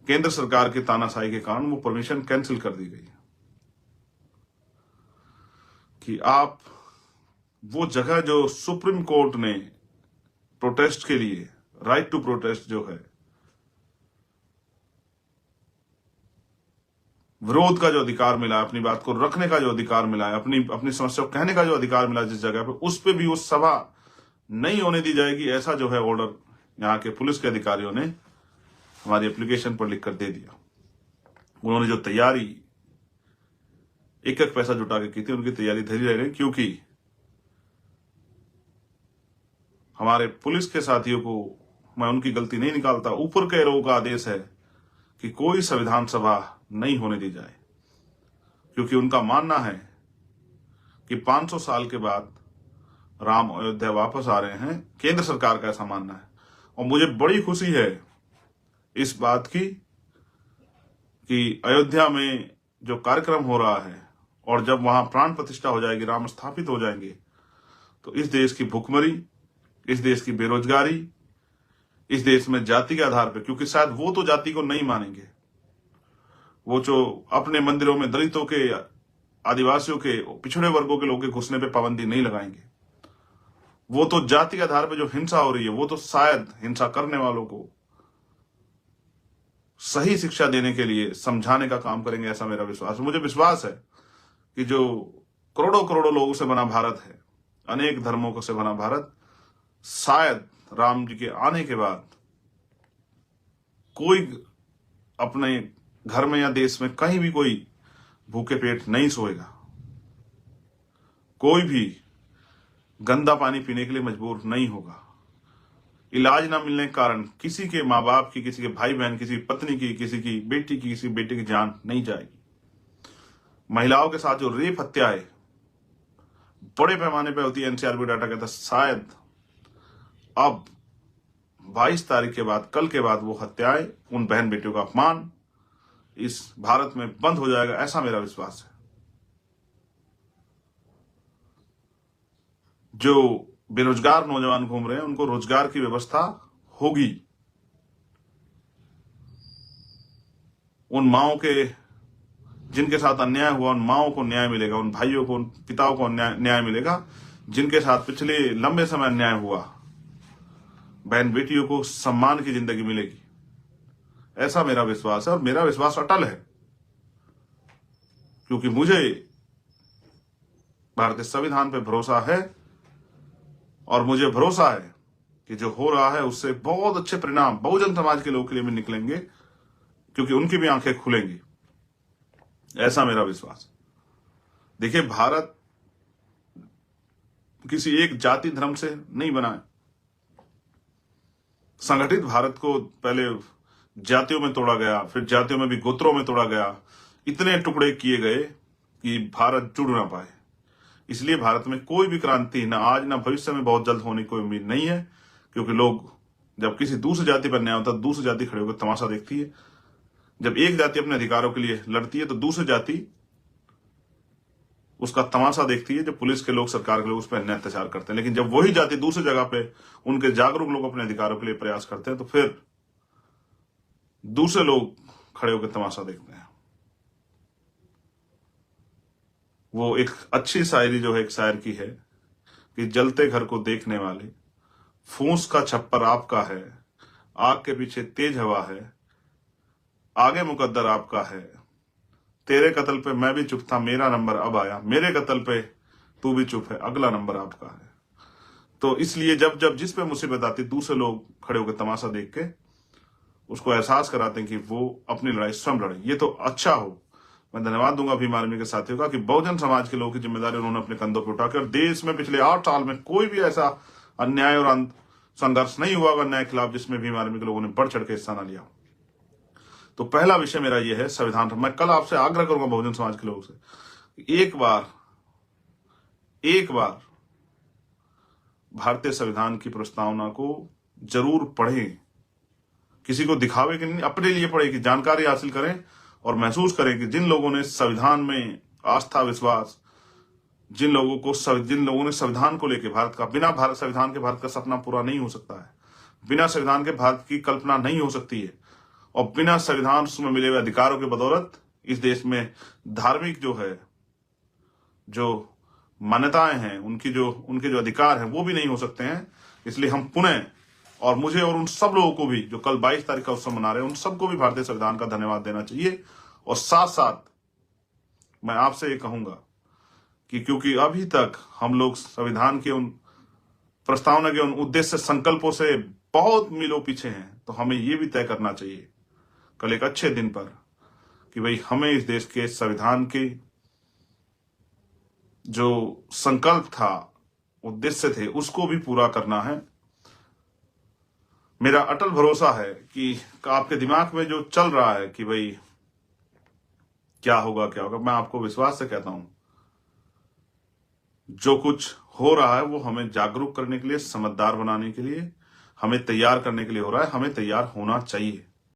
केंद्र सरकार की तानाशाही के कारण वो परमिशन कैंसिल कर दी गई कि आप वो जगह जो सुप्रीम कोर्ट ने प्रोटेस्ट के लिए राइट टू प्रोटेस्ट जो है, विरोध का जो अधिकार मिला है, अपनी बात को रखने का जो अधिकार मिला है, अपनी समस्या को कहने का जो अधिकार मिला जिस जगह पे, उस पे भी वो सभा नहीं होने दी जाएगी, ऐसा जो है ऑर्डर यहाँ के पुलिस के अधिकारियों ने हमारी एप्लीकेशन पर लिखकर दे दिया। उन्होंने जो तैयारी एक एक पैसा जुटा के की थी, उनकी तैयारी धरी रह गई, क्योंकि हमारे पुलिस के साथियों को मैं उनकी गलती नहीं निकालता, ऊपर के लोगों का आदेश है कि कोई संविधान सभा नहीं होने दी जाए, क्योंकि उनका मानना है कि 500 साल के बाद राम अयोध्या वापस आ रहे हैं। केंद्र सरकार का ऐसा मानना है, और मुझे बड़ी खुशी है इस बात की कि अयोध्या में जो कार्यक्रम हो रहा है और जब वहां प्राण प्रतिष्ठा हो जाएगी, राम स्थापित हो जाएंगे, तो इस देश की भुखमरी, इस देश की बेरोजगारी, इस देश में जाति के आधार पर, क्योंकि शायद वो तो जाति को नहीं मानेंगे, वो जो अपने मंदिरों में दलितों के, आदिवासियों के, पिछड़े वर्गों के लोगों के घुसने पे पाबंदी नहीं लगाएंगे, वो तो जाति के आधार पर जो हिंसा हो रही है, वो तो शायद हिंसा करने वालों को सही शिक्षा देने के लिए समझाने का काम करेंगे, ऐसा मेरा विश्वास है। मुझे विश्वास है कि जो करोड़ों करोड़ों लोगों से बना भारत है, अनेक धर्मों को से बना भारत, शायद राम जी के आने के बाद कोई अपने घर में या देश में कहीं भी कोई भूखे पेट नहीं सोएगा, कोई भी गंदा पानी पीने के लिए मजबूर नहीं होगा, इलाज ना मिलने के कारण किसी के माँ बाप की, किसी के भाई बहन, किसी पत्नी की, किसी की बेटी की, किसी बेटे की जान नहीं जाएगी। महिलाओं के साथ जो रेप हत्याएं बड़े पैमाने पे होती है, एनसीआरबी डाटा कहता है शायद अब 22 तारीख के बाद, कल के बाद, वो हत्याएं, उन बहन बेटियों का अपमान इस भारत में बंद हो जाएगा, ऐसा मेरा विश्वास है। जो बेरोजगार नौजवान घूम रहे हैं, उनको रोजगार की व्यवस्था होगी। उन माओं के जिनके साथ अन्याय हुआ, उन माओं को न्याय मिलेगा, उन भाइयों को, उन पिताओं को न्याय मिलेगा, जिनके साथ पिछले लंबे समय अन्याय हुआ, बहन बेटियों को सम्मान की जिंदगी मिलेगी, ऐसा मेरा विश्वास है। और मेरा विश्वास अटल है, क्योंकि मुझे भारतीय संविधान पे भरोसा है, और मुझे भरोसा है कि जो हो रहा है उससे बहुत अच्छे परिणाम बहुजन समाज के लोगों के लिए भी निकलेंगे, क्योंकि उनकी भी आंखें खुलेंगी, ऐसा मेरा विश्वास। देखिए, भारत किसी एक जाति धर्म से नहीं बना है। संगठित भारत को पहले जातियों में तोड़ा गया, फिर जातियों में भी गोत्रों में तोड़ा गया, इतने टुकड़े किए गए कि भारत जुड़ ना पाए। इसलिए भारत में कोई भी क्रांति ना आज ना भविष्य में बहुत जल्द होने की कोई उम्मीद नहीं है, क्योंकि लोग जब किसी दूसरी जाति पर अन्याय होता है, दूसरी जाति खड़े होकर तमाशा देखती है। जब एक जाति अपने अधिकारों के लिए लड़ती है तो दूसरी जाति उसका तमाशा देखती है, जब पुलिस के लोग, सरकार के लोग उस पर अन्याय अत्याचार करते हैं। लेकिन जब वही जाति दूसरी जगह पे उनके जागरूक लोग अपने अधिकारों के लिए प्रयास करते हैं, तो फिर दूसरे लोग खड़े होकर तमाशा देखते हैं। वो एक अच्छी शायरी जो है, एक शायर की है कि जलते घर को देखने वाले, फूंस का छप्पर आपका है, आग के पीछे तेज हवा है, आगे मुकद्दर आपका है, तेरे कत्ल पे मैं भी चुप था, मेरा नंबर अब आया, मेरे कत्ल पे तू भी चुप है, अगला नंबर आपका है। तो इसलिए जब जब जिस पे मुसीबत आती, दूसरे लोग खड़े होकर तमाशा देख के उसको एहसास कराते हैं कि वो अपनी लड़ाई स्वयं लड़े। ये तो अच्छा हो। मैं धन्यवाद दूंगा भीम आर्मी के साथियों का कि बहुजन समाज के लोगों की जिम्मेदारी उन्होंने अपने कंधों पर उठाकर, और देश में पिछले 8 साल में कोई भी ऐसा अन्याय और संघर्ष नहीं हुआ अन्याय के खिलाफ जिसमें भीम आर्मी के लोगों ने बढ़ चढ़ के हिस्सा न लिया। तो पहला विषय मेरा यह है संविधान। मैं कल आपसे आग्रह करूंगा बहुजन समाज के लोगों से, एक बार भारतीय संविधान की प्रस्तावना को जरूर पढ़ें। किसी को दिखावे के नहीं, अपने लिए पढ़ें, कि जानकारी हासिल करें और महसूस करें कि जिन लोगों ने संविधान में आस्था, विश्वास, जिन लोगों ने संविधान को लेकर, भारत का, बिना भारत संविधान के भारत का सपना पूरा नहीं हो सकता है, बिना संविधान के भारत की कल्पना नहीं हो सकती है। और बिना संविधान में मिले हुए अधिकारों की बदौलत इस देश में धार्मिक जो मान्यताएं हैं, उनके जो अधिकार हैं, वो भी नहीं हो सकते हैं। इसलिए हम पुनः, और मुझे और उन सब लोगों को भी जो कल 22 तारीख का उत्सव मना रहे हैं, उन सबको भी भारतीय संविधान का धन्यवाद देना चाहिए। और साथ साथ मैं आपसे ये कहूंगा कि क्योंकि अभी तक हम लोग संविधान के उन प्रस्तावना के उन उद्देश्य संकल्पों से बहुत मीलों पीछे हैं, तो हमें ये भी तय करना चाहिए कल एक अच्छे दिन पर कि भाई हमें इस देश के संविधान के जो संकल्प था, उद्देश्य थे, उसको भी पूरा करना है। मेरा अटल भरोसा है कि आपके दिमाग में जो चल रहा है कि भाई क्या होगा, मैं आपको विश्वास से कहता हूं, जो कुछ हो रहा है वो हमें जागरूक करने के लिए, समझदार बनाने के लिए, हमें तैयार करने के लिए हो रहा है। हमें तैयार होना चाहिए।